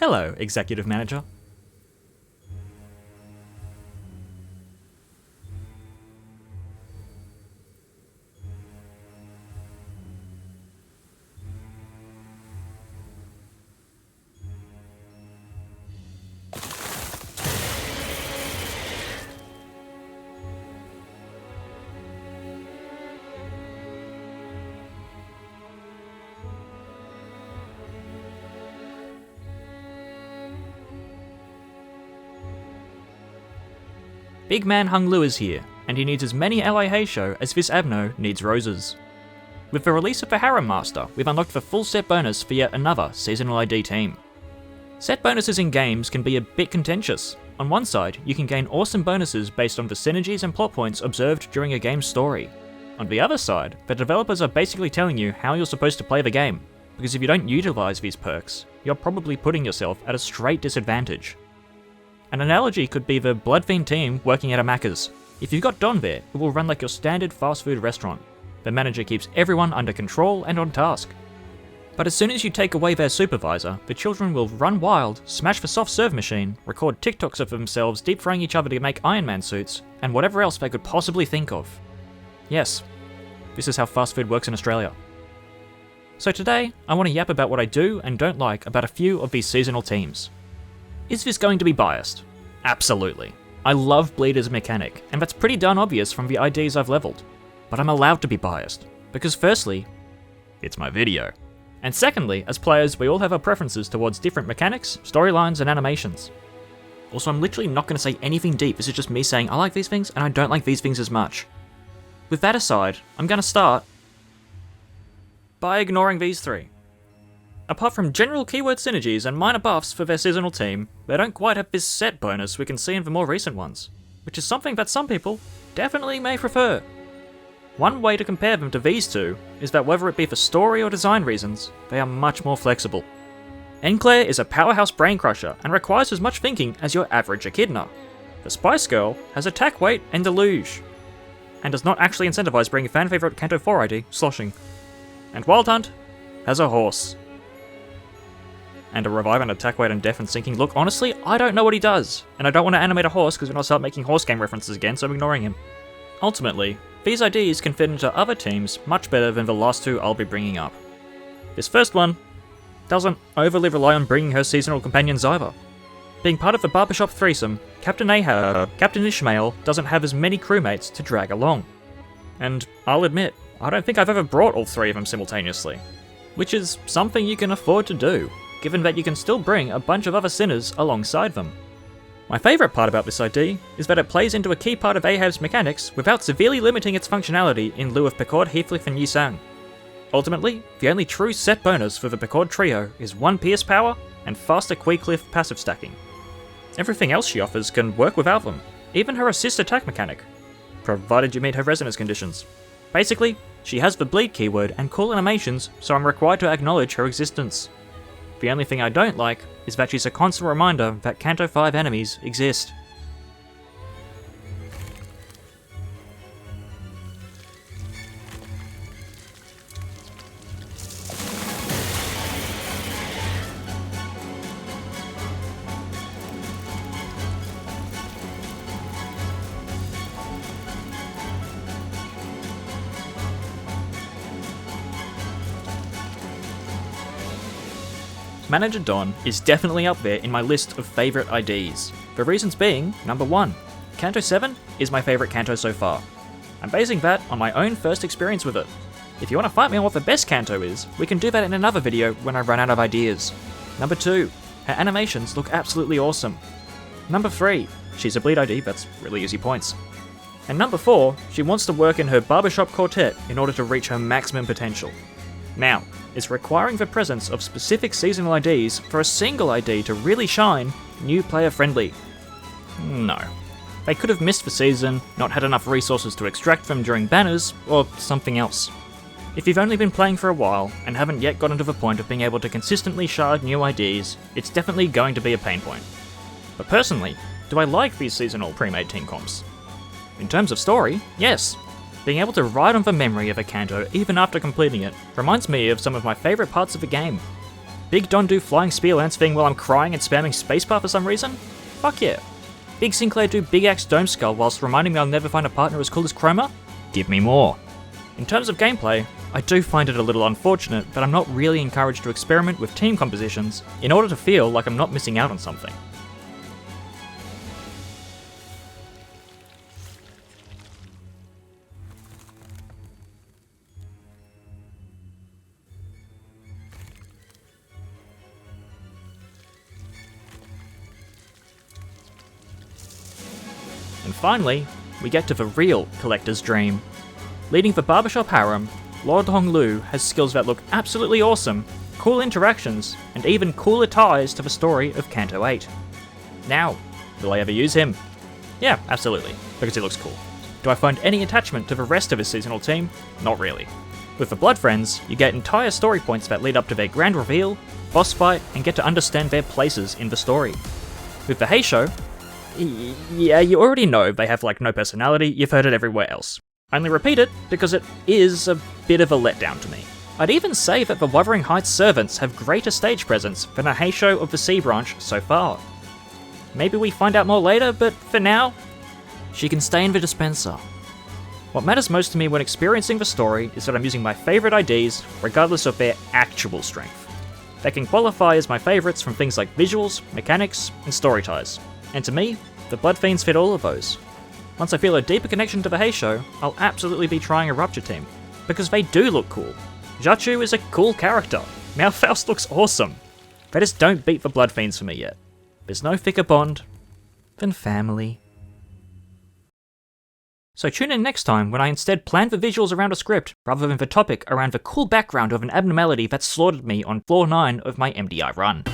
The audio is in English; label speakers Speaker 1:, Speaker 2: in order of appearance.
Speaker 1: Hello, Executive Manager. Big Man Hung Lu is here, and he needs as many Ally Heisho as Vis Abno needs roses. With the release of the Harem Master, we've unlocked the full set bonus for yet another seasonal ID team. Set bonuses in games can be a bit contentious. On one side, you can gain awesome bonuses based on the synergies and plot points observed during a game's story. On the other side, the developers are basically telling you how you're supposed to play the game, because if you don't utilize these perks, you're probably putting yourself at a straight disadvantage. An analogy could be the Bloodfiend team working at a Macca's. If you've got Don there, it will run like your standard fast food restaurant. The manager keeps everyone under control and on task. But as soon as you take away their supervisor, the children will run wild, smash the soft serve machine, record TikToks of themselves deep frying each other to make Iron Man suits, and whatever else they could possibly think of. Yes, this is how fast food works in Australia. So today, I want to yap about what I do and don't like about a few of these seasonal teams. Is this going to be biased? Absolutely. I love Bleed as a mechanic, and that's pretty darn obvious from the IDs I've leveled. But I'm allowed to be biased, because firstly, it's my video. And secondly, as players, we all have our preferences towards different mechanics, storylines, and animations. Also, I'm literally not going to say anything deep, this is just me saying I like these things and I don't like these things as much. With that aside, I'm going to start by ignoring these three. Apart from general keyword synergies and minor buffs for their seasonal team, they don't quite have this set bonus we can see in the more recent ones, which is something that some people definitely may prefer. One way to compare them to these two is that whether it be for story or design reasons, they are much more flexible. Enclair is a powerhouse brain crusher and requires as much thinking as your average echidna. The Spice Girl has attack weight and deluge, and does not actually incentivize bringing fan favorite Kanto 4 ID, sloshing. And Wild Hunt has a horse. And a revive and attack weight and death and sinking. Look, honestly, I don't know what he does, and I don't want to animate a horse because then I'll start making horse game references again, so I'm ignoring him. Ultimately, these IDs can fit into other teams much better than the last two I'll be bringing up. This first one doesn't overly rely on bringing her seasonal companions either. Being part of the barbershop threesome, Captain Ishmael doesn't have as many crewmates to drag along. And I'll admit, I don't think I've ever brought all three of them simultaneously, which is something you can afford to do, given that you can still bring a bunch of other sinners alongside them. My favourite part about this ID is that it plays into a key part of Ahab's mechanics without severely limiting its functionality in lieu of Pecord, Heathcliff and Yisang. Ultimately, the only true set bonus for the Pecord trio is 1 Pierce power and faster Queecliff passive stacking. Everything else she offers can work without them, even her assist attack mechanic, provided you meet her resonance conditions. Basically, she has the bleed keyword and cool animations, so I'm required to acknowledge her existence. The only thing I don't like is that she's a constant reminder that Kanto 5 enemies exist. Manager Don is definitely up there in my list of favourite IDs. The reasons being, number 1, Kanto 7 is my favourite Kanto so far. I'm basing that on my own first experience with it. If you want to fight me on what the best Kanto is, we can do that in another video when I run out of ideas. Number 2, her animations look absolutely awesome. Number 3, she's a bleed ID, that's really easy points. And number 4, she wants to work in her barbershop quartet in order to reach her maximum potential. Now, is requiring the presence of specific seasonal IDs for a single ID to really shine new player friendly? No. They could have missed the season, not had enough resources to extract them during banners, or something else. If you've only been playing for a while and haven't yet gotten to the point of being able to consistently shard new IDs, it's definitely going to be a pain point. But personally, do I like these seasonal pre-made team comps? In terms of story, yes. Being able to ride on the memory of a Kanto even after completing it reminds me of some of my favourite parts of the game. Big Don do flying spear lance thing while I'm crying and spamming spacebar for some reason? Fuck yeah. Big Sinclair do big axe dome skull whilst reminding me I'll never find a partner as cool as Chroma? Give me more. In terms of gameplay, I do find it a little unfortunate that I'm not really encouraged to experiment with team compositions in order to feel like I'm not missing out on something. And finally, we get to the real collector's dream. Leading the barbershop harem, Lord Honglu has skills that look absolutely awesome, cool interactions, and even cooler ties to the story of Kanto 8. Now, will I ever use him? Yeah, absolutely, because he looks cool. Do I find any attachment to the rest of his seasonal team? Not really. With the Blood Friends, you get entire story points that lead up to their grand reveal, boss fight, and get to understand their places in the story. With the Heisho, yeah, you already know they have no personality, you've heard it everywhere else. I only repeat it because it is a bit of a letdown to me. I'd even say that the Wuthering Heights servants have greater stage presence than a Heisho of the Sea Branch so far. Maybe we find out more later, but for now, she can stay in the dispenser. What matters most to me when experiencing the story is that I'm using my favourite IDs regardless of their actual strength. They can qualify as my favourites from things like visuals, mechanics, and story ties. And to me, the Blood Fiends fit all of those. Once I feel a deeper connection to the Heisho, I'll absolutely be trying a Rupture team, because they do look cool. Jachu is a cool character. Malfaust looks awesome. They just don't beat the Blood Fiends for me yet. There's no thicker bond than family. So tune in next time when I instead plan the visuals around a script rather than the topic around the cool background of an abnormality that slaughtered me on floor 9 of my MDI run.